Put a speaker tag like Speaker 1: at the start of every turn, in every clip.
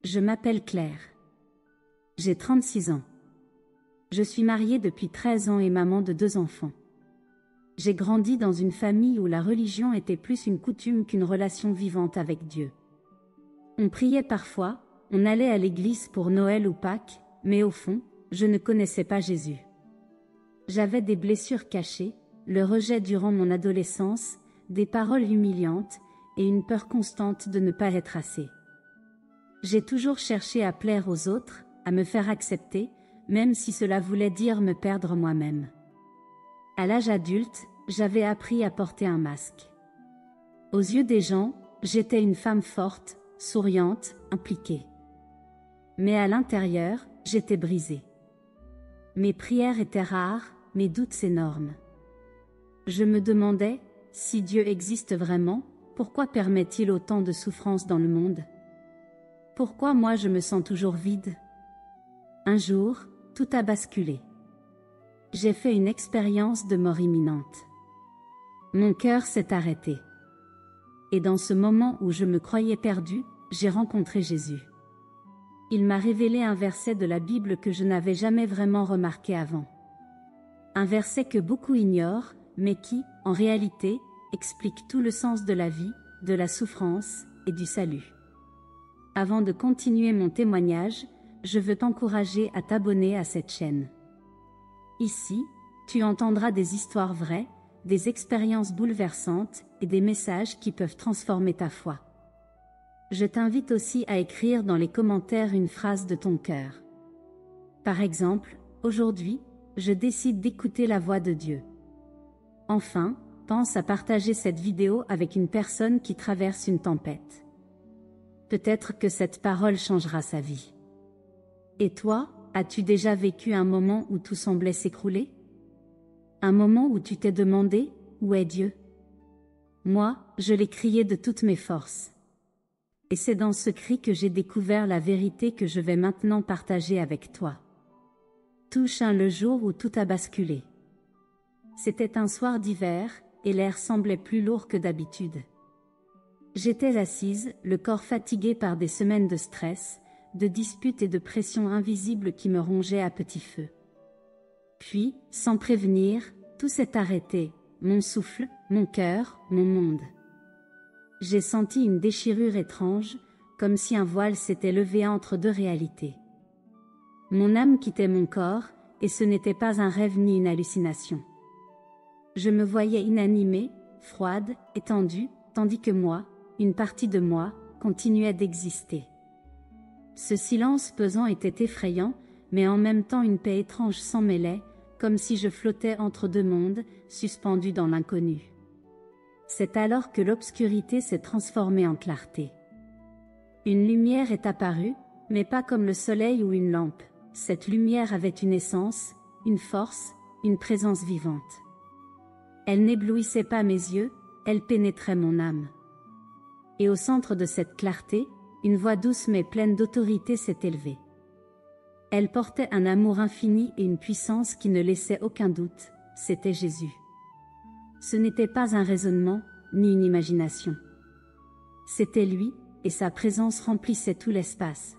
Speaker 1: Je m'appelle Claire. J'ai 36 ans. Je suis mariée depuis 13 ans et maman de 2 enfants. J'ai grandi dans une famille où la religion était plus une coutume qu'une relation vivante avec Dieu. On priait parfois, on allait à l'église pour Noël ou Pâques, mais au fond, je ne connaissais pas Jésus. J'avais des blessures cachées, le rejet durant mon adolescence, des paroles humiliantes, et une peur constante de ne pas être assez. J'ai toujours cherché à plaire aux autres, à me faire accepter, même si cela voulait dire me perdre moi-même. À l'âge adulte, j'avais appris à porter un masque. Aux yeux des gens, j'étais une femme forte, souriante, impliquée. Mais à l'intérieur, j'étais brisée. Mes prières étaient rares, mes doutes énormes. Je me demandais, si Dieu existe vraiment, pourquoi permet-il autant de souffrances dans le monde? Pourquoi moi je me sens toujours vide? Un jour, tout a basculé. J'ai fait une expérience de mort imminente. Mon cœur s'est arrêté. Et dans ce moment où je me croyais perdue, j'ai rencontré Jésus. Il m'a révélé un verset de la Bible que je n'avais jamais vraiment remarqué avant. Un verset que beaucoup ignorent, mais qui, en réalité, explique tout le sens de la vie, de la souffrance et du salut. Avant de continuer mon témoignage, je veux t'encourager à t'abonner à cette chaîne. Ici, tu entendras des histoires vraies, des expériences bouleversantes et des messages qui peuvent transformer ta foi. Je t'invite aussi à écrire dans les commentaires une phrase de ton cœur. Par exemple, aujourd'hui, je décide d'écouter la voix de Dieu. Enfin, pense à partager cette vidéo avec une personne qui traverse une tempête. Peut-être que cette parole changera sa vie. Et toi, as-tu déjà vécu un moment où tout semblait s'écrouler? Un moment où tu t'es demandé, où est Dieu? Moi, je l'ai crié de toutes mes forces. Et c'est dans ce cri que j'ai découvert la vérité que je vais maintenant partager avec toi. Touche le jour où tout a basculé. C'était un soir d'hiver, et l'air semblait plus lourd que d'habitude. J'étais assise, le corps fatigué par des semaines de stress, de disputes et de pressions invisibles qui me rongeaient à petit feu. Puis, sans prévenir, tout s'est arrêté, mon souffle, mon cœur, mon monde. J'ai senti une déchirure étrange, comme si un voile s'était levé entre deux réalités. Mon âme quittait mon corps, et ce n'était pas un rêve ni une hallucination. Je me voyais inanimée, froide, étendue, tandis que moi, une partie de moi, continuait d'exister. Ce silence pesant était effrayant, mais en même temps une paix étrange s'en mêlait, comme si je flottais entre deux mondes, suspendue dans l'inconnu. C'est alors que l'obscurité s'est transformée en clarté. Une lumière est apparue, mais pas comme le soleil ou une lampe. Cette lumière avait une essence, une force, une présence vivante. Elle n'éblouissait pas mes yeux, elle pénétrait mon âme. Et au centre de cette clarté, une voix douce mais pleine d'autorité s'est élevée. Elle portait un amour infini et une puissance qui ne laissait aucun doute, c'était Jésus. Ce n'était pas un raisonnement, ni une imagination. C'était lui, et sa présence remplissait tout l'espace.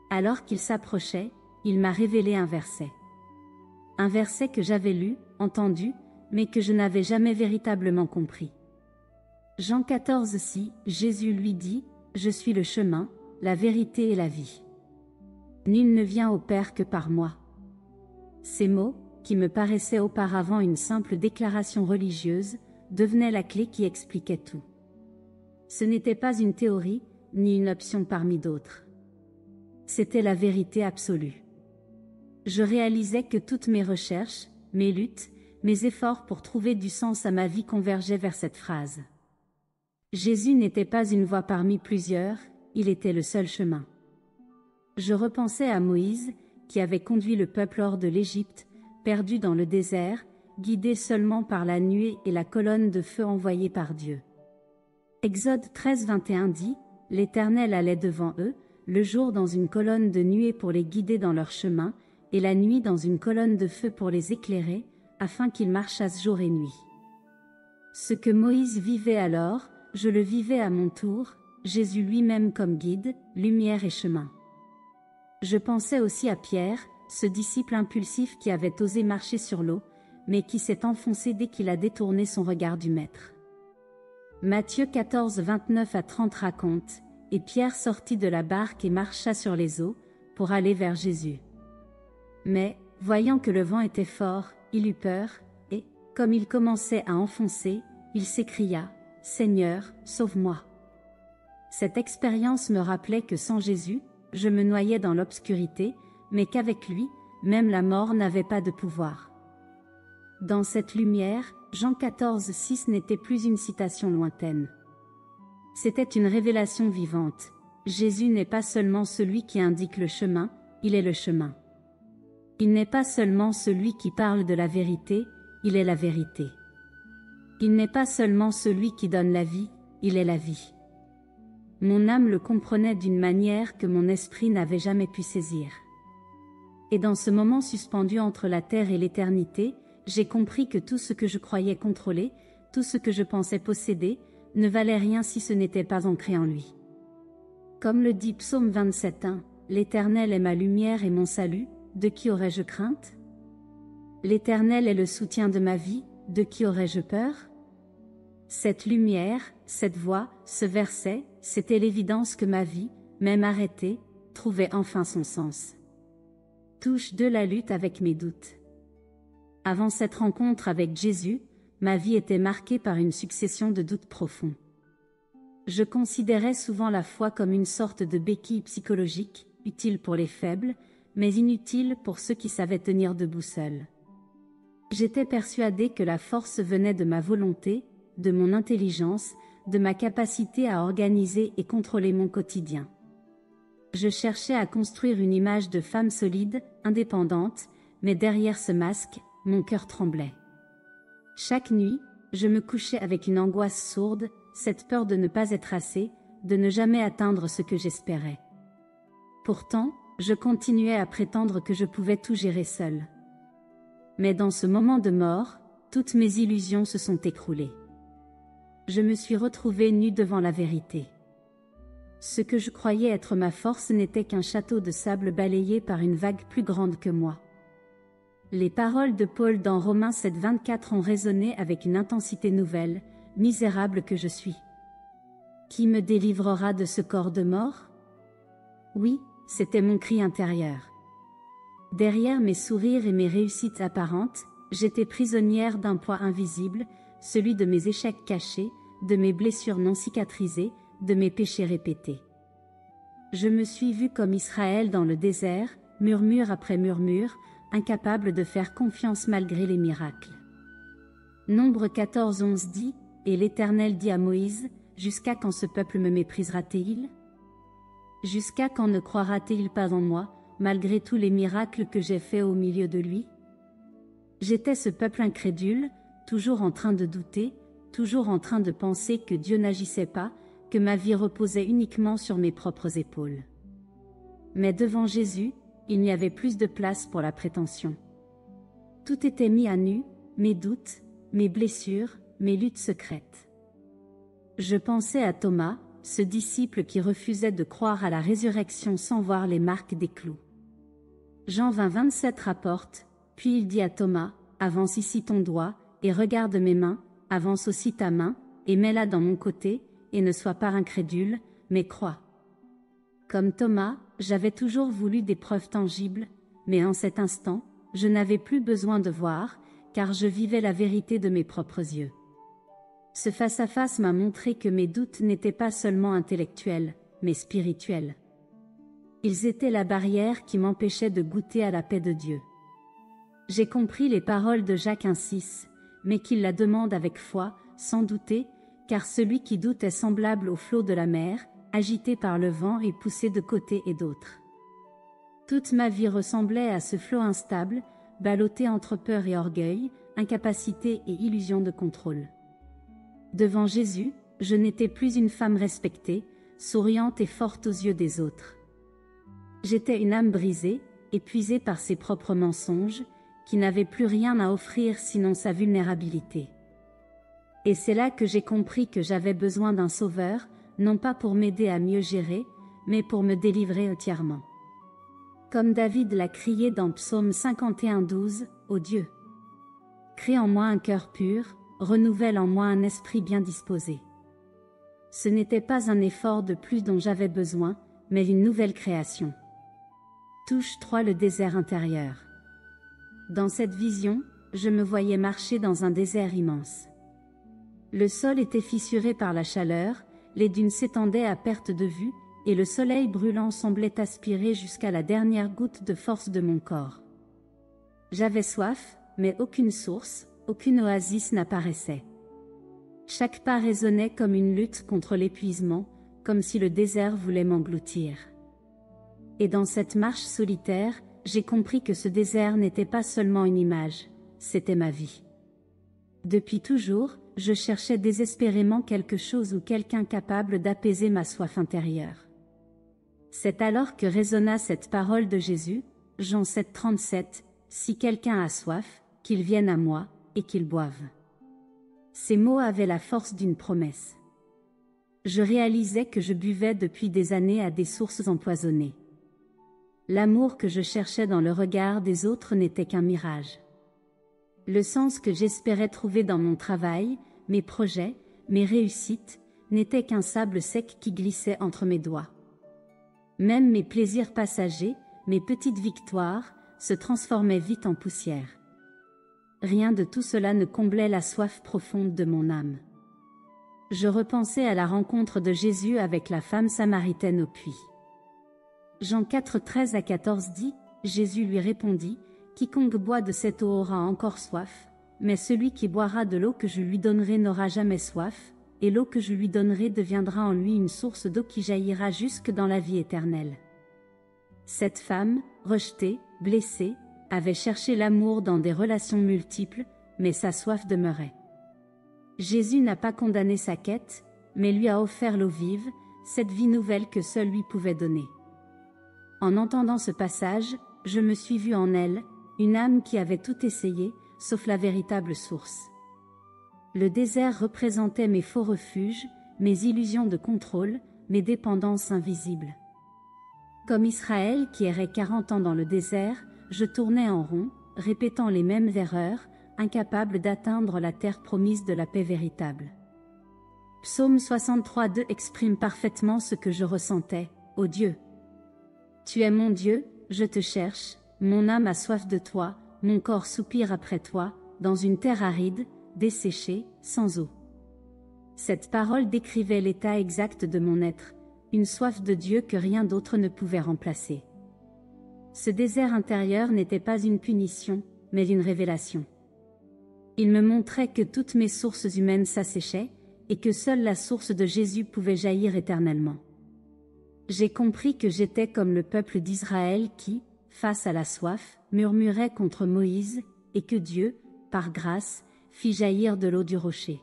Speaker 1: Alors qu'il s'approchait, il m'a révélé un verset. Un verset que j'avais lu, entendu, mais que je n'avais jamais véritablement compris. Jean 14:6, Jésus lui dit, « Je suis le chemin, la vérité et la vie. Nul ne vient au Père que par moi. » Ces mots, qui me paraissaient auparavant une simple déclaration religieuse, devenaient la clé qui expliquait tout. Ce n'était pas une théorie, ni une option parmi d'autres. C'était la vérité absolue. Je réalisais que toutes mes recherches, mes luttes, mes efforts pour trouver du sens à ma vie convergeaient vers cette phrase. Jésus n'était pas une voie parmi plusieurs, il était le seul chemin. Je repensais à Moïse, qui avait conduit le peuple hors de l'Égypte, perdu dans le désert, guidé seulement par la nuée et la colonne de feu envoyée par Dieu. Exode 13:21 dit, « L'Éternel allait devant eux, le jour dans une colonne de nuée pour les guider dans leur chemin, et la nuit dans une colonne de feu pour les éclairer, afin qu'ils marchassent jour et nuit. » Ce que Moïse vivait alors, je le vivais à mon tour, Jésus lui-même comme guide, lumière et chemin. Je pensais aussi à Pierre, ce disciple impulsif qui avait osé marcher sur l'eau, mais qui s'est enfoncé dès qu'il a détourné son regard du Maître. Matthieu 14, 29 à 30 raconte, « Et Pierre sortit de la barque et marcha sur les eaux, pour aller vers Jésus. Mais, voyant que le vent était fort, il eut peur, et, comme il commençait à enfoncer, il s'écria, « Seigneur, sauve-moi !» Cette expérience me rappelait que sans Jésus, je me noyais dans l'obscurité, mais qu'avec lui, même la mort n'avait pas de pouvoir. Dans cette lumière, Jean 14, 6 n'était plus une citation lointaine. C'était une révélation vivante. Jésus n'est pas seulement celui qui indique le chemin, il est le chemin. Il n'est pas seulement celui qui parle de la vérité, il est la vérité. Il n'est pas seulement celui qui donne la vie, il est la vie. Mon âme le comprenait d'une manière que mon esprit n'avait jamais pu saisir. Et dans ce moment suspendu entre la terre et l'éternité, j'ai compris que tout ce que je croyais contrôler, tout ce que je pensais posséder, ne valait rien si ce n'était pas ancré en lui. Comme le dit Psaume 27:1, « L'Éternel est ma lumière et mon salut, de qui aurais-je crainte? L'Éternel est le soutien de ma vie, de qui aurais-je peur ?» Cette lumière, cette voix, ce verset, c'était l'évidence que ma vie, même arrêtée, trouvait enfin son sens. Touche 2 la lutte avec mes doutes. Avant cette rencontre avec Jésus, ma vie était marquée par une succession de doutes profonds. Je considérais souvent la foi comme une sorte de béquille psychologique, utile pour les faibles, mais inutile pour ceux qui savaient tenir debout seuls. J'étais persuadée que la force venait de ma volonté, de mon intelligence, de ma capacité à organiser et contrôler mon quotidien. Je cherchais à construire une image de femme solide, indépendante, mais derrière ce masque, mon cœur tremblait. Chaque nuit, je me couchais avec une angoisse sourde, cette peur de ne pas être assez, de ne jamais atteindre ce que j'espérais. Pourtant, je continuais à prétendre que je pouvais tout gérer seule. Mais dans ce moment de mort, toutes mes illusions se sont écroulées. Je me suis retrouvée nue devant la vérité. Ce que je croyais être ma force n'était qu'un château de sable balayé par une vague plus grande que moi. Les paroles de Paul dans Romains 7, 24 ont résonné avec une intensité nouvelle, « Misérable que je suis. Qui me délivrera de ce corps de mort ?» Oui, c'était mon cri intérieur. Derrière mes sourires et mes réussites apparentes, j'étais prisonnière d'un poids invisible, celui de mes échecs cachés, de mes blessures non cicatrisées, de mes péchés répétés. Je me suis vue comme Israël dans le désert, murmure après murmure, incapable de faire confiance malgré les miracles. Nombre 14, 11 dit, « Et l'Éternel dit à Moïse, jusqu'à quand ce peuple me méprisera-t-il? Jusqu'à quand ne croira-t-il pas en moi, malgré tous les miracles que j'ai faits au milieu de lui ?» J'étais ce peuple incrédule, toujours en train de douter, toujours en train de penser que Dieu n'agissait pas, que ma vie reposait uniquement sur mes propres épaules. Mais devant Jésus, il n'y avait plus de place pour la prétention. Tout était mis à nu, mes doutes, mes blessures, mes luttes secrètes. Je pensais à Thomas, ce disciple qui refusait de croire à la résurrection sans voir les marques des clous. Jean 20, 27 rapporte, « Puis il dit à Thomas, avance ici ton doigt, et regarde mes mains, avance aussi ta main, et mets-la dans mon côté, et ne sois pas incrédule, mais crois. » Comme Thomas, j'avais toujours voulu des preuves tangibles, mais en cet instant, je n'avais plus besoin de voir, car je vivais la vérité de mes propres yeux. Ce face-à-face m'a montré que mes doutes n'étaient pas seulement intellectuels, mais spirituels. Ils étaient la barrière qui m'empêchait de goûter à la paix de Dieu. J'ai compris les paroles de Jacques 1,6, mais qu'il la demande avec foi, sans douter, car celui qui doute est semblable au flot de la mer, agité par le vent et poussé de côté et d'autre. Toute ma vie ressemblait à ce flot instable, ballotté entre peur et orgueil, incapacité et illusion de contrôle. Devant Jésus, je n'étais plus une femme respectée, souriante et forte aux yeux des autres. J'étais une âme brisée, épuisée par ses propres mensonges, qui n'avait plus rien à offrir sinon sa vulnérabilité. Et c'est là que j'ai compris que j'avais besoin d'un sauveur, non pas pour m'aider à mieux gérer, mais pour me délivrer entièrement. Comme David l'a crié dans Psaume 51:12, ô Dieu, crée en moi un cœur pur, renouvelle en moi un esprit bien disposé. Ce n'était pas un effort de plus dont j'avais besoin, mais une nouvelle création. Touche 3. Le désert intérieur. Dans cette vision, je me voyais marcher dans un désert immense. Le sol était fissuré par la chaleur, les dunes s'étendaient à perte de vue, et le soleil brûlant semblait aspirer jusqu'à la dernière goutte de force de mon corps. J'avais soif, mais aucune source, aucune oasis n'apparaissait. Chaque pas résonnait comme une lutte contre l'épuisement, comme si le désert voulait m'engloutir. Et dans cette marche solitaire, j'ai compris que ce désert n'était pas seulement une image, c'était ma vie. Depuis toujours, je cherchais désespérément quelque chose ou quelqu'un capable d'apaiser ma soif intérieure. C'est alors que résonna cette parole de Jésus, Jean 7:37, « Si quelqu'un a soif, qu'il vienne à moi, et qu'il boive. » Ces mots avaient la force d'une promesse. Je réalisais que je buvais depuis des années à des sources empoisonnées. L'amour que je cherchais dans le regard des autres n'était qu'un mirage. Le sens que j'espérais trouver dans mon travail, mes projets, mes réussites, n'était qu'un sable sec qui glissait entre mes doigts. Même mes plaisirs passagers, mes petites victoires, se transformaient vite en poussière. Rien de tout cela ne comblait la soif profonde de mon âme. Je repensais à la rencontre de Jésus avec la femme samaritaine au puits. Jean 4:13-14 dit, Jésus lui répondit, « Quiconque boit de cette eau aura encore soif, mais celui qui boira de l'eau que je lui donnerai n'aura jamais soif, et l'eau que je lui donnerai deviendra en lui une source d'eau qui jaillira jusque dans la vie éternelle. » Cette femme, rejetée, blessée, avait cherché l'amour dans des relations multiples, mais sa soif demeurait. Jésus n'a pas condamné sa quête, mais lui a offert l'eau vive, cette vie nouvelle que seul lui pouvait donner. En entendant ce passage, je me suis vue en elle, une âme qui avait tout essayé, sauf la véritable source. Le désert représentait mes faux refuges, mes illusions de contrôle, mes dépendances invisibles. Comme Israël qui errait 40 ans dans le désert, je tournais en rond, répétant les mêmes erreurs, incapable d'atteindre la terre promise de la paix véritable. Psaume 63:2 exprime parfaitement ce que je ressentais, ô Dieu. Tu es mon Dieu, je te cherche, mon âme a soif de toi, mon corps soupire après toi, dans une terre aride, desséchée, sans eau. Cette parole décrivait l'état exact de mon être, une soif de Dieu que rien d'autre ne pouvait remplacer. Ce désert intérieur n'était pas une punition, mais une révélation. Il me montrait que toutes mes sources humaines s'asséchaient, et que seule la source de Jésus pouvait jaillir éternellement. J'ai compris que j'étais comme le peuple d'Israël qui, face à la soif, murmurait contre Moïse, et que Dieu, par grâce, fit jaillir de l'eau du rocher.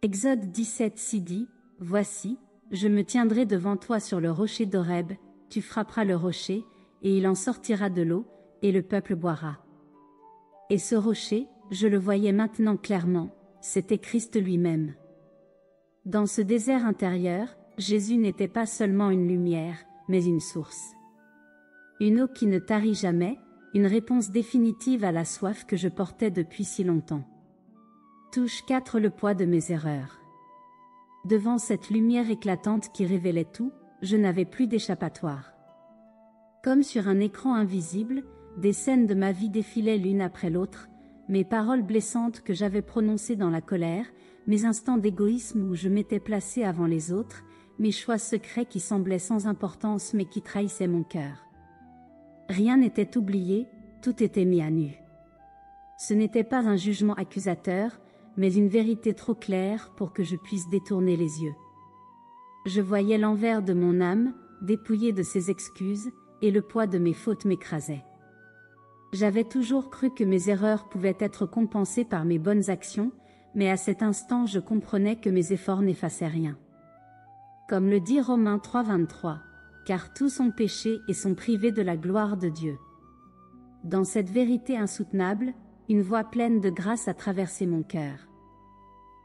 Speaker 1: Exode 17:6 dit, « Voici, je me tiendrai devant toi sur le rocher d'Horeb, tu frapperas le rocher, et il en sortira de l'eau, et le peuple boira. » Et ce rocher, je le voyais maintenant clairement, c'était Christ lui-même. Dans ce désert intérieur, Jésus n'était pas seulement une lumière, mais une source. Une eau qui ne tarit jamais, une réponse définitive à la soif que je portais depuis si longtemps. Touche 4. Le poids de mes erreurs. Devant cette lumière éclatante qui révélait tout, je n'avais plus d'échappatoire. Comme sur un écran invisible, des scènes de ma vie défilaient l'une après l'autre, mes paroles blessantes que j'avais prononcées dans la colère, mes instants d'égoïsme où je m'étais placé avant les autres, mes choix secrets qui semblaient sans importance mais qui trahissaient mon cœur. Rien n'était oublié, tout était mis à nu. Ce n'était pas un jugement accusateur, mais une vérité trop claire pour que je puisse détourner les yeux. Je voyais l'envers de mon âme, dépouillée de ses excuses, et le poids de mes fautes m'écrasait. J'avais toujours cru que mes erreurs pouvaient être compensées par mes bonnes actions, mais à cet instant je comprenais que mes efforts n'effaçaient rien. Comme le dit Romains 3:23, « Car tous ont péché et sont privés de la gloire de Dieu. » Dans cette vérité insoutenable, une voix pleine de grâce a traversé mon cœur.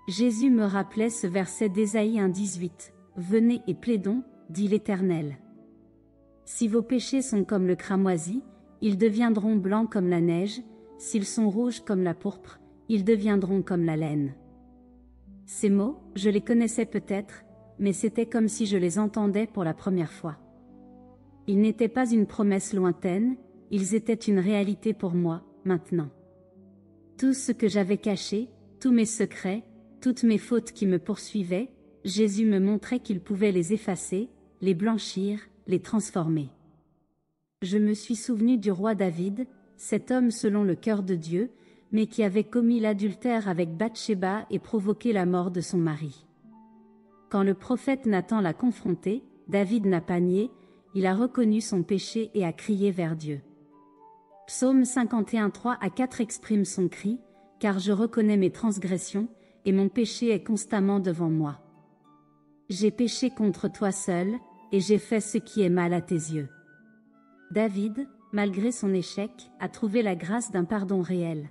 Speaker 1: Jésus me rappelait ce verset d'Ésaïe 1:18, « venez et plaidons, dit l'Éternel. Si vos péchés sont comme le cramoisi, ils deviendront blancs comme la neige, s'ils sont rouges comme la pourpre, ils deviendront comme la laine. Ces mots, je les connaissais peut-être, mais c'était comme si je les entendais pour la première fois. Ils n'étaient pas une promesse lointaine, ils étaient une réalité pour moi, maintenant. Tout ce que j'avais caché, tous mes secrets, toutes mes fautes qui me poursuivaient, Jésus me montrait qu'il pouvait les effacer, les blanchir, les transformer. Je me suis souvenu du roi David, cet homme selon le cœur de Dieu, mais qui avait commis l'adultère avec Bathsheba et provoqué la mort de son mari. Quand le prophète Nathan l'a confronté, David n'a pas nié, il a reconnu son péché et a crié vers Dieu. Psaume 51, 3 à 4 exprime son cri, « Car je reconnais mes transgressions, et mon péché est constamment devant moi. J'ai péché contre toi seul, et j'ai fait ce qui est mal à tes yeux. » David, malgré son échec, a trouvé la grâce d'un pardon réel.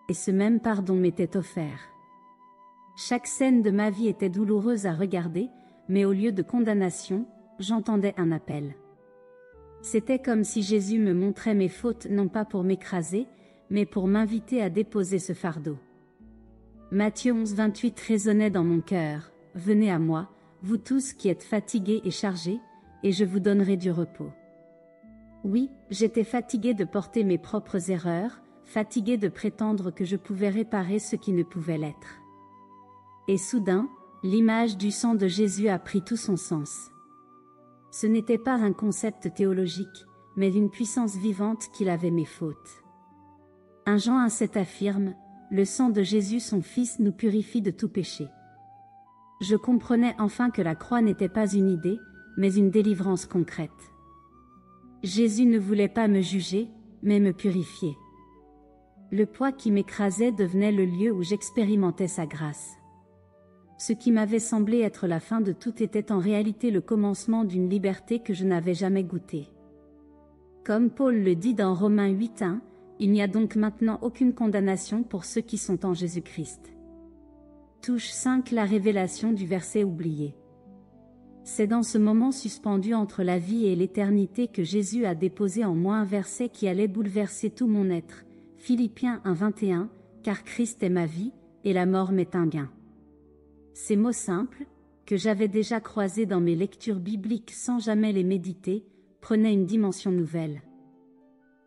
Speaker 1: Et ce même pardon m'était offert. Chaque scène de ma vie était douloureuse à regarder, mais au lieu de condamnation, j'entendais un appel. C'était comme si Jésus me montrait mes fautes non pas pour m'écraser, mais pour m'inviter à déposer ce fardeau. Matthieu 11, 28 résonnait dans mon cœur, « Venez à moi, vous tous qui êtes fatigués et chargés, et je vous donnerai du repos. » Oui, j'étais fatigué de porter mes propres erreurs, fatigué de prétendre que je pouvais réparer ce qui ne pouvait l'être. Et soudain, l'image du sang de Jésus a pris tout son sens. Ce n'était pas un concept théologique, mais une puissance vivante qui lavait mes fautes. 1 Jean 1,7 affirme, « Le sang de Jésus son Fils nous purifie de tout péché. » Je comprenais enfin que la croix n'était pas une idée, mais une délivrance concrète. Jésus ne voulait pas me juger, mais me purifier. Le poids qui m'écrasait devenait le lieu où j'expérimentais sa grâce. Ce qui m'avait semblé être la fin de tout était en réalité le commencement d'une liberté que je n'avais jamais goûtée. Comme Paul le dit dans Romains 8:1, il n'y a donc maintenant aucune condamnation pour ceux qui sont en Jésus-Christ. Touche 5 la révélation du verset oublié. C'est dans ce moment suspendu entre la vie et l'éternité que Jésus a déposé en moi un verset qui allait bouleverser tout mon être. Philippiens 1:21, car Christ est ma vie, et la mort m'est un gain. Ces mots simples, que j'avais déjà croisés dans mes lectures bibliques sans jamais les méditer, prenaient une dimension nouvelle.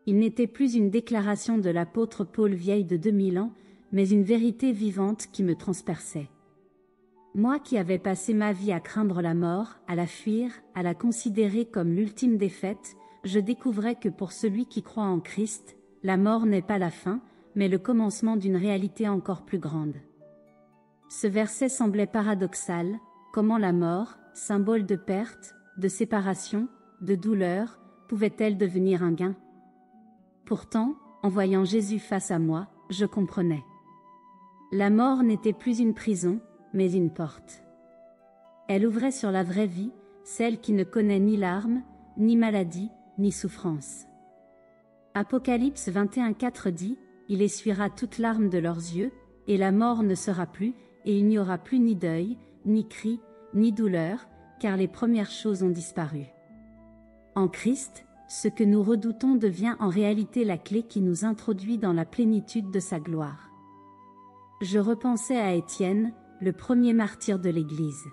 Speaker 1: Il n'était plus une déclaration de l'apôtre Paul vieille de 2000 ans, mais une vérité vivante qui me transperçait. Moi qui avais passé ma vie à craindre la mort, à la fuir, à la considérer comme l'ultime défaite, je découvrais que pour celui qui croit en Christ, la mort n'est pas la fin, mais le commencement d'une réalité encore plus grande. Ce verset semblait paradoxal, comment la mort, symbole de perte, de séparation, de douleur, pouvait-elle devenir un gain? Pourtant, en voyant Jésus face à moi, je comprenais. La mort n'était plus une prison, mais une porte. Elle ouvrait sur la vraie vie, celle qui ne connaît ni larmes, ni maladie, ni souffrance. Apocalypse 21:4 dit, « Il essuiera toute larme de leurs yeux, et la mort ne sera plus, et il n'y aura plus ni deuil, ni cri, ni douleur, car les premières choses ont disparu. » En Christ, ce que nous redoutons devient en réalité la clé qui nous introduit dans la plénitude de sa gloire. Je repensais à Étienne, le premier martyr de l'Église.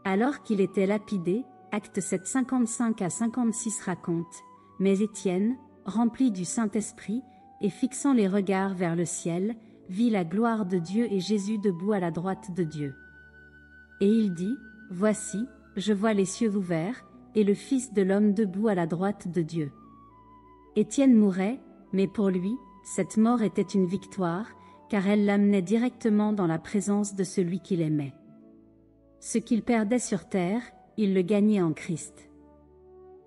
Speaker 1: Alors qu'il était lapidé, Actes 7, 55 à 56 raconte, « Mais Étienne, rempli du Saint-Esprit, et fixant les regards vers le ciel, vit la gloire de Dieu et Jésus debout à la droite de Dieu. Et il dit, « Voici, je vois les cieux ouverts, et le Fils de l'homme debout à la droite de Dieu. » Étienne mourait, mais pour lui, cette mort était une victoire, car elle l'amenait directement dans la présence de celui qu'il aimait. Ce qu'il perdait sur terre, il le gagnait en Christ.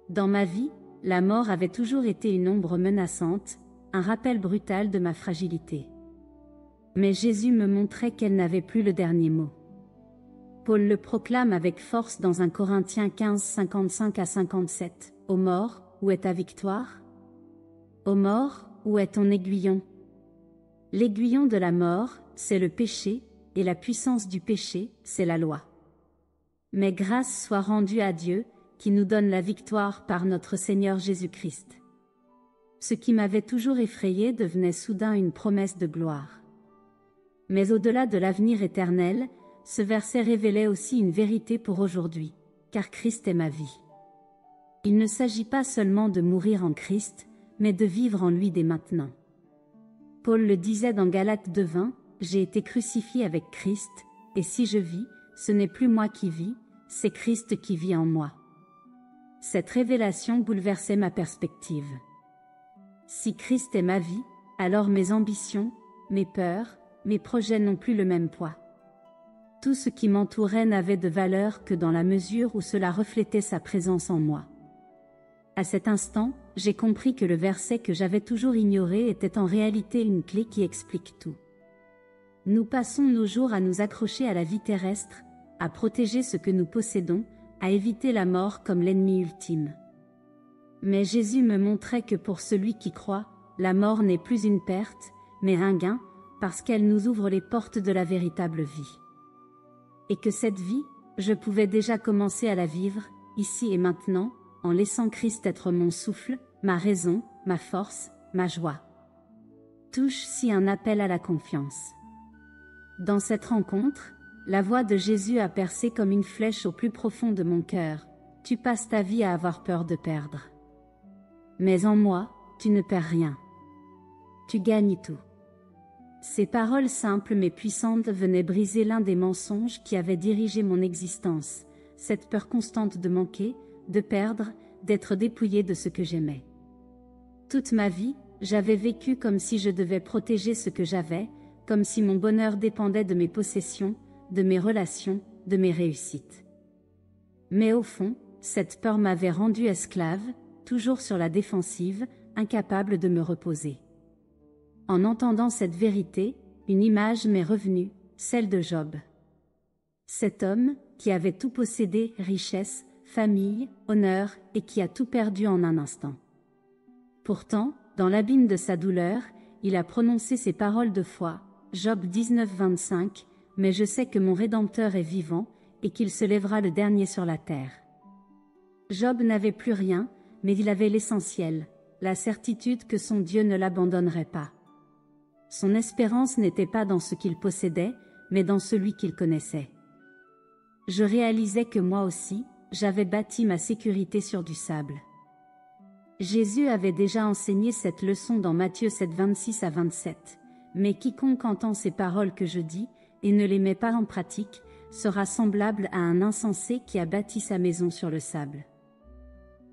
Speaker 1: Dans ma vie, la mort avait toujours été une ombre menaçante, un rappel brutal de ma fragilité. Mais Jésus me montrait qu'elle n'avait plus le dernier mot. Paul le proclame avec force dans 1 Corinthiens 15, 55 à 57. « Ô mort, où est ta victoire? Ô mort, où est ton aiguillon? » L'aiguillon de la mort, c'est le péché, et la puissance du péché, c'est la loi. Mais grâce soit rendue à Dieu, qui nous donne la victoire par notre Seigneur Jésus-Christ. Ce qui m'avait toujours effrayé devenait soudain une promesse de gloire. Mais au-delà de l'avenir éternel, ce verset révélait aussi une vérité pour aujourd'hui, car Christ est ma vie. Il ne s'agit pas seulement de mourir en Christ, mais de vivre en lui dès maintenant. Paul le disait dans Galates 2:20, « J'ai été crucifié avec Christ, et si je vis, ce n'est plus moi qui vis, c'est Christ qui vit en moi. » Cette révélation bouleversait ma perspective. Si Christ est ma vie, alors mes ambitions, mes peurs, mes projets n'ont plus le même poids. Tout ce qui m'entourait n'avait de valeur que dans la mesure où cela reflétait sa présence en moi. À cet instant, j'ai compris que le verset que j'avais toujours ignoré était en réalité une clé qui explique tout. Nous passons nos jours à nous accrocher à la vie terrestre, à protéger ce que nous possédons, à éviter la mort comme l'ennemi ultime. Mais Jésus me montrait que pour celui qui croit, la mort n'est plus une perte, mais un gain, parce qu'elle nous ouvre les portes de la véritable vie. Et que cette vie, je pouvais déjà commencer à la vivre, ici et maintenant, en laissant Christ être mon souffle, ma raison, ma force, ma joie. Touche-ci un appel à la confiance. Dans cette rencontre, la voix de Jésus a percé comme une flèche au plus profond de mon cœur. Tu passes ta vie à avoir peur de perdre. Mais en moi, tu ne perds rien. Tu gagnes tout. Ces paroles simples mais puissantes venaient briser l'un des mensonges qui avaient dirigé mon existence, cette peur constante de manquer, de perdre, d'être dépouillé de ce que j'aimais. Toute ma vie, j'avais vécu comme si je devais protéger ce que j'avais, comme si mon bonheur dépendait de mes possessions, de mes relations, de mes réussites. Mais au fond, cette peur m'avait rendu esclave, toujours sur la défensive, incapable de me reposer. En entendant cette vérité, une image m'est revenue, celle de Job. Cet homme, qui avait tout possédé, richesse, famille, honneur, et qui a tout perdu en un instant. Pourtant, dans l'abîme de sa douleur, il a prononcé ces paroles de foi, Job 19:25, « Mais je sais que mon Rédempteur est vivant, et qu'il se lèvera le dernier sur la terre. » Job n'avait plus rien, mais il avait l'essentiel, la certitude que son Dieu ne l'abandonnerait pas. Son espérance n'était pas dans ce qu'il possédait, mais dans celui qu'il connaissait. Je réalisais que moi aussi, j'avais bâti ma sécurité sur du sable. Jésus avait déjà enseigné cette leçon dans Matthieu 7:26-27. Mais quiconque entend ces paroles que je dis, et ne les met pas en pratique, sera semblable à un insensé qui a bâti sa maison sur le sable.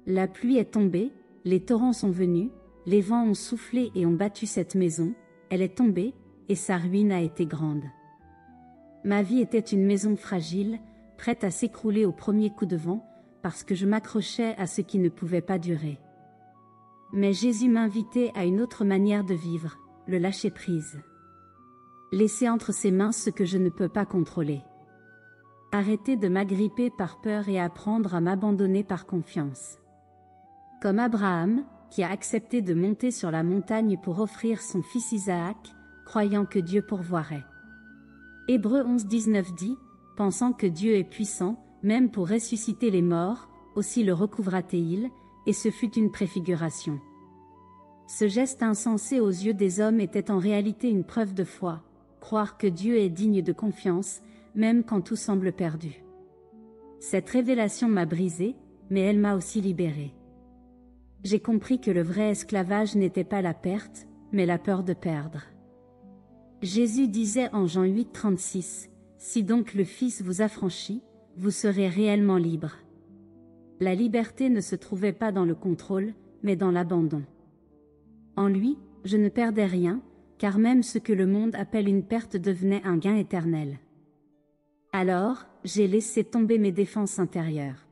Speaker 1: La pluie est tombée, les torrents sont venus, les vents ont soufflé et ont battu cette maison, elle est tombée, et sa ruine a été grande. Ma vie était une maison fragile, prête à s'écrouler au premier coup de vent, parce que je m'accrochais à ce qui ne pouvait pas durer. Mais Jésus m'invitait à une autre manière de vivre, le lâcher-prise. Laisser entre ses mains ce que je ne peux pas contrôler. Arrêter de m'agripper par peur et apprendre à m'abandonner par confiance. Comme Abraham, qui a accepté de monter sur la montagne pour offrir son fils Isaac, croyant que Dieu pourvoirait. Hébreux 11:19 dit, « Pensant que Dieu est puissant, même pour ressusciter les morts, aussi le recouvra-t-il, et ce fut une préfiguration. » Ce geste insensé aux yeux des hommes était en réalité une preuve de foi, croire que Dieu est digne de confiance, même quand tout semble perdu. Cette révélation m'a brisée, mais elle m'a aussi libérée. J'ai compris que le vrai esclavage n'était pas la perte, mais la peur de perdre. Jésus disait en Jean 8:36, « Si donc le Fils vous affranchit, vous serez réellement libre. » La liberté ne se trouvait pas dans le contrôle, mais dans l'abandon. En lui, je ne perdais rien, car même ce que le monde appelle une perte devenait un gain éternel. Alors, j'ai laissé tomber mes défenses intérieures.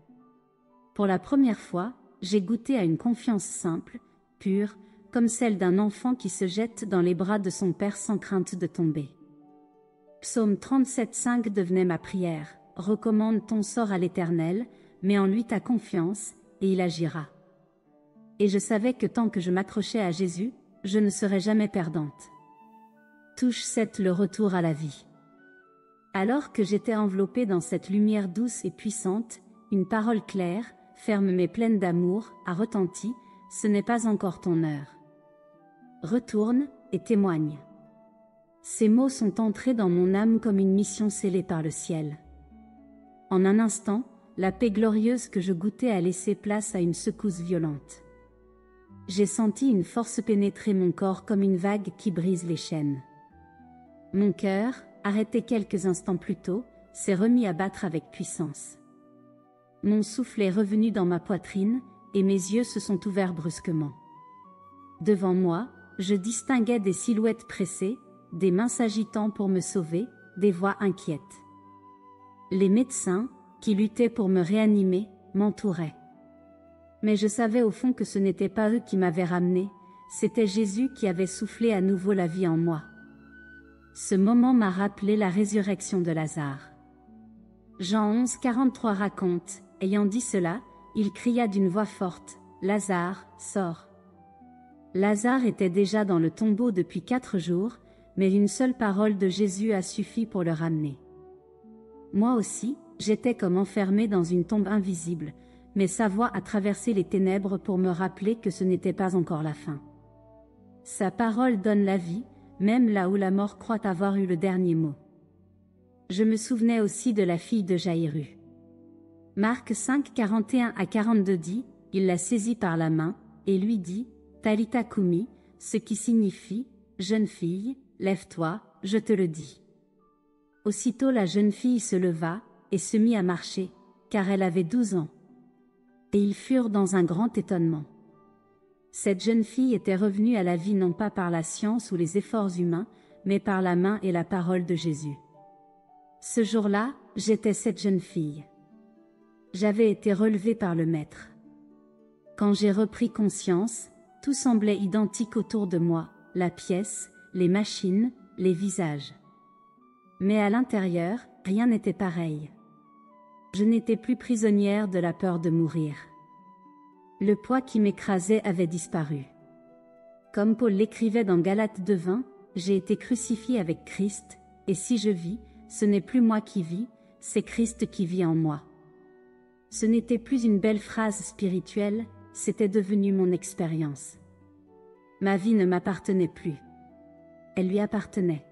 Speaker 1: Pour la première fois, j'ai goûté à une confiance simple, pure, comme celle d'un enfant qui se jette dans les bras de son père sans crainte de tomber. Psaume 37:5 devenait ma prière. « Recommande ton sort à l'Éternel, mets en lui ta confiance, et il agira. » Et je savais que tant que je m'accrochais à Jésus, je ne serais jamais perdante. Touche 7 Le retour à la vie. Alors que j'étais enveloppée dans cette lumière douce et puissante, une parole claire, ferme mais pleine d'amour, a retenti, ce n'est pas encore ton heure. Retourne, et témoigne. Ces mots sont entrés dans mon âme comme une mission scellée par le ciel. En un instant, la paix glorieuse que je goûtais a laissé place à une secousse violente. J'ai senti une force pénétrer mon corps comme une vague qui brise les chaînes. Mon cœur, arrêté quelques instants plus tôt, s'est remis à battre avec puissance. Mon souffle est revenu dans ma poitrine, et mes yeux se sont ouverts brusquement. Devant moi, je distinguais des silhouettes pressées, des mains s'agitant pour me sauver, des voix inquiètes. Les médecins, qui luttaient pour me réanimer, m'entouraient. Mais je savais au fond que ce n'était pas eux qui m'avaient ramené, c'était Jésus qui avait soufflé à nouveau la vie en moi. Ce moment m'a rappelé la résurrection de Lazare. Jean 11, 43 raconte, ayant dit cela, il cria d'une voix forte, « Lazare, sors !» Lazare était déjà dans le tombeau depuis 4 jours, mais une seule parole de Jésus a suffi pour le ramener. Moi aussi, j'étais comme enfermé dans une tombe invisible, mais sa voix a traversé les ténèbres pour me rappeler que ce n'était pas encore la fin. Sa parole donne la vie, même là où la mort croit avoir eu le dernier mot. Je me souvenais aussi de la fille de Jaïru. Marc 5, 41 à 42 dit, il la saisit par la main, et lui dit, Talitha Koumi, ce qui signifie, jeune fille, lève-toi, je te le dis. Aussitôt la jeune fille se leva, et se mit à marcher, car elle avait 12 ans. Et ils furent dans un grand étonnement. Cette jeune fille était revenue à la vie non pas par la science ou les efforts humains, mais par la main et la parole de Jésus. Ce jour-là, j'étais cette jeune fille. J'avais été relevée par le Maître. Quand j'ai repris conscience, tout semblait identique autour de moi, la pièce, les machines, les visages. Mais à l'intérieur, rien n'était pareil. Je n'étais plus prisonnière de la peur de mourir. Le poids qui m'écrasait avait disparu. Comme Paul l'écrivait dans Galates 2:20, j'ai été crucifié avec Christ, et si je vis, ce n'est plus moi qui vis, c'est Christ qui vit en moi. Ce n'était plus une belle phrase spirituelle, c'était devenu mon expérience. Ma vie ne m'appartenait plus. Elle lui appartenait.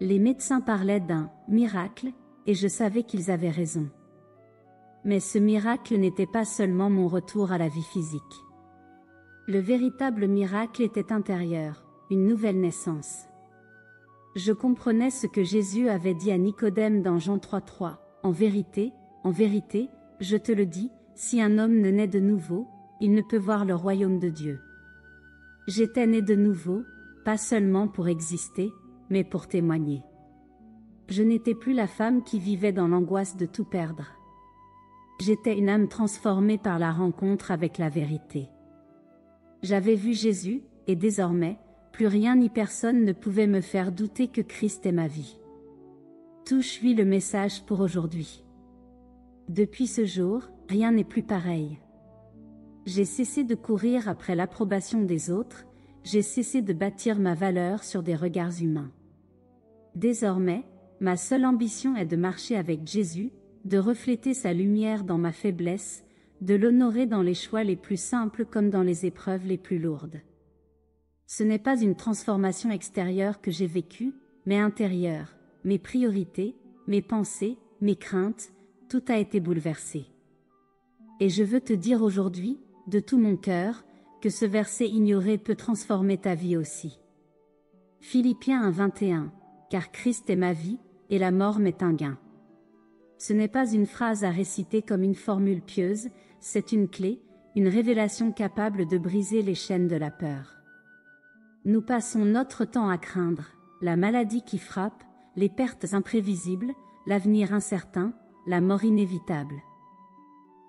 Speaker 1: Les médecins parlaient d'un miracle, et je savais qu'ils avaient raison. Mais ce miracle n'était pas seulement mon retour à la vie physique. Le véritable miracle était intérieur, une nouvelle naissance. Je comprenais ce que Jésus avait dit à Nicodème dans Jean 3:3. En vérité, je te le dis, si un homme ne naît de nouveau, il ne peut voir le royaume de Dieu. J'étais né de nouveau, pas seulement pour exister, mais pour témoigner. Je n'étais plus la femme qui vivait dans l'angoisse de tout perdre. J'étais une âme transformée par la rencontre avec la vérité. J'avais vu Jésus, et désormais, plus rien ni personne ne pouvait me faire douter que Christ est ma vie. Touche-lui le message pour aujourd'hui. Depuis ce jour, rien n'est plus pareil. J'ai cessé de courir après l'approbation des autres, j'ai cessé de bâtir ma valeur sur des regards humains. Désormais, ma seule ambition est de marcher avec Jésus, de refléter sa lumière dans ma faiblesse, de l'honorer dans les choix les plus simples comme dans les épreuves les plus lourdes. Ce n'est pas une transformation extérieure que j'ai vécue, mais intérieure. Mes priorités, mes pensées, mes craintes, tout a été bouleversé. Et je veux te dire aujourd'hui, de tout mon cœur, que ce verset ignoré peut transformer ta vie aussi. Philippiens 1:21, car Christ est ma vie, et la mort m'est un gain. Ce n'est pas une phrase à réciter comme une formule pieuse, c'est une clé, une révélation capable de briser les chaînes de la peur. Nous passons notre temps à craindre la maladie qui frappe, les pertes imprévisibles, l'avenir incertain, la mort inévitable.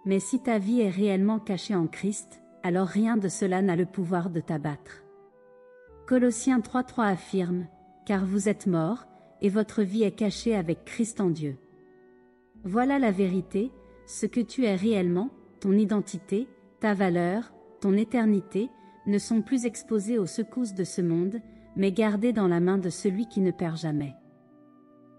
Speaker 1: Mais si ta vie est réellement cachée en Christ, alors rien de cela n'a le pouvoir de t'abattre. Colossiens 3:3 affirme, « Car vous êtes morts, et votre vie est cachée avec Christ en Dieu. » Voilà la vérité, ce que tu es réellement, ton identité, ta valeur, ton éternité, ne sont plus exposés aux secousses de ce monde, mais gardés dans la main de celui qui ne perd jamais.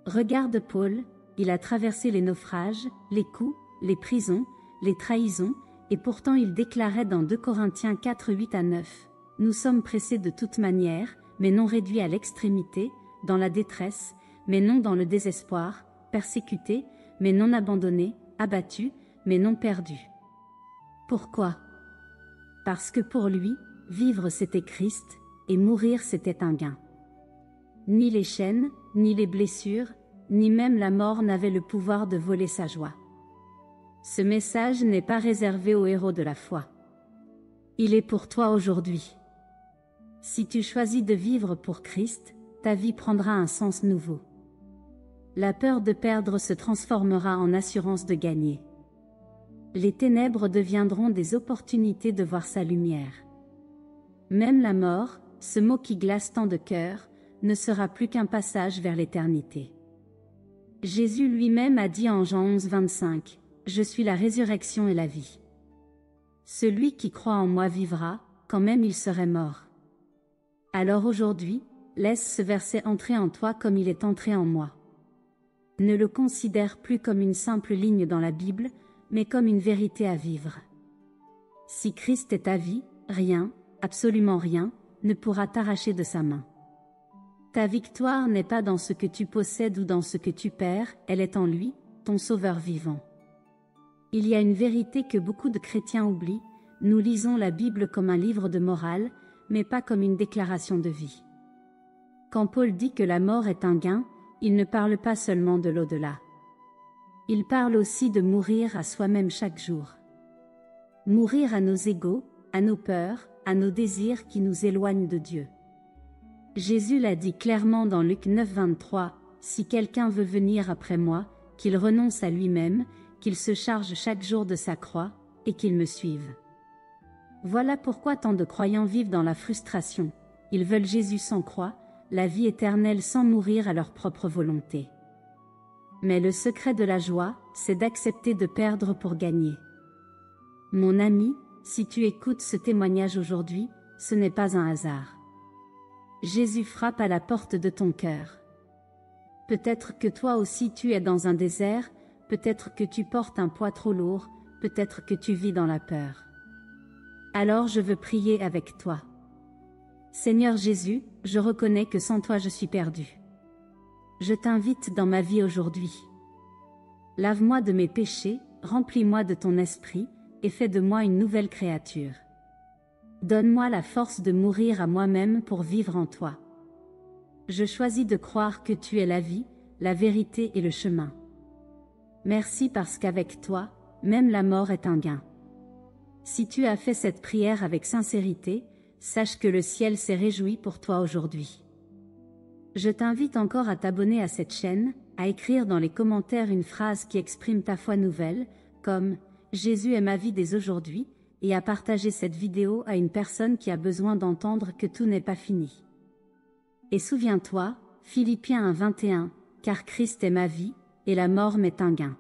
Speaker 1: Regarde Paul, il a traversé les naufrages, les coups, les prisons, les trahisons, et pourtant il déclarait dans 2 Corinthiens 4, 8 à 9, « Nous sommes pressés de toute manière, mais non réduits à l'extrémité, dans la détresse, mais non dans le désespoir, persécutés, mais non abandonnés, abattus, mais non perdus. » Pourquoi? Parce que pour lui, vivre c'était Christ, et mourir c'était un gain. Ni les chaînes, ni les blessures, ni même la mort n'avaient le pouvoir de voler sa joie. Ce message n'est pas réservé aux héros de la foi. Il est pour toi aujourd'hui. Si tu choisis de vivre pour Christ, ta vie prendra un sens nouveau. La peur de perdre se transformera en assurance de gagner. Les ténèbres deviendront des opportunités de voir sa lumière. Même la mort, ce mot qui glace tant de cœurs, ne sera plus qu'un passage vers l'éternité. Jésus lui-même a dit en Jean 11, 25, « Je suis la résurrection et la vie. Celui qui croit en moi vivra, quand même il serait mort. » Alors aujourd'hui, laisse ce verset entrer en toi comme il est entré en moi. Ne le considère plus comme une simple ligne dans la Bible, mais comme une vérité à vivre. Si Christ est ta vie, rien, absolument rien, ne pourra t'arracher de sa main. Ta victoire n'est pas dans ce que tu possèdes ou dans ce que tu perds, elle est en lui, ton Sauveur vivant. Il y a une vérité que beaucoup de chrétiens oublient, nous lisons la Bible comme un livre de morale, mais pas comme une déclaration de vie. Quand Paul dit que la mort est un gain, il ne parle pas seulement de l'au-delà. Il parle aussi de mourir à soi-même chaque jour. Mourir à nos égos, à nos peurs, à nos désirs qui nous éloignent de Dieu. Jésus l'a dit clairement dans Luc 9, 23, « Si quelqu'un veut venir après moi, qu'il renonce à lui-même, qu'il se charge chaque jour de sa croix, et qu'il me suive. » Voilà pourquoi tant de croyants vivent dans la frustration. Ils veulent Jésus sans croix, la vie éternelle sans mourir à leur propre volonté. Mais le secret de la joie, c'est d'accepter de perdre pour gagner. Mon ami, si tu écoutes ce témoignage aujourd'hui, ce n'est pas un hasard. Jésus frappe à la porte de ton cœur. Peut-être que toi aussi tu es dans un désert, peut-être que tu portes un poids trop lourd, peut-être que tu vis dans la peur. Alors je veux prier avec toi. Seigneur Jésus, je reconnais que sans toi je suis perdu. Je t'invite dans ma vie aujourd'hui. Lave-moi de mes péchés, remplis-moi de ton esprit, et fais de moi une nouvelle créature. Donne-moi la force de mourir à moi-même pour vivre en toi. Je choisis de croire que tu es la vie, la vérité et le chemin. Merci parce qu'avec toi, même la mort est un gain. Si tu as fait cette prière avec sincérité, sache que le ciel s'est réjoui pour toi aujourd'hui. Je t'invite encore à t'abonner à cette chaîne, à écrire dans les commentaires une phrase qui exprime ta foi nouvelle, comme « Jésus est ma vie dès aujourd'hui » et à partager cette vidéo à une personne qui a besoin d'entendre que tout n'est pas fini. Et souviens-toi, Philippiens 1, 21, « Car Christ est ma vie, et la mort m'est un gain. »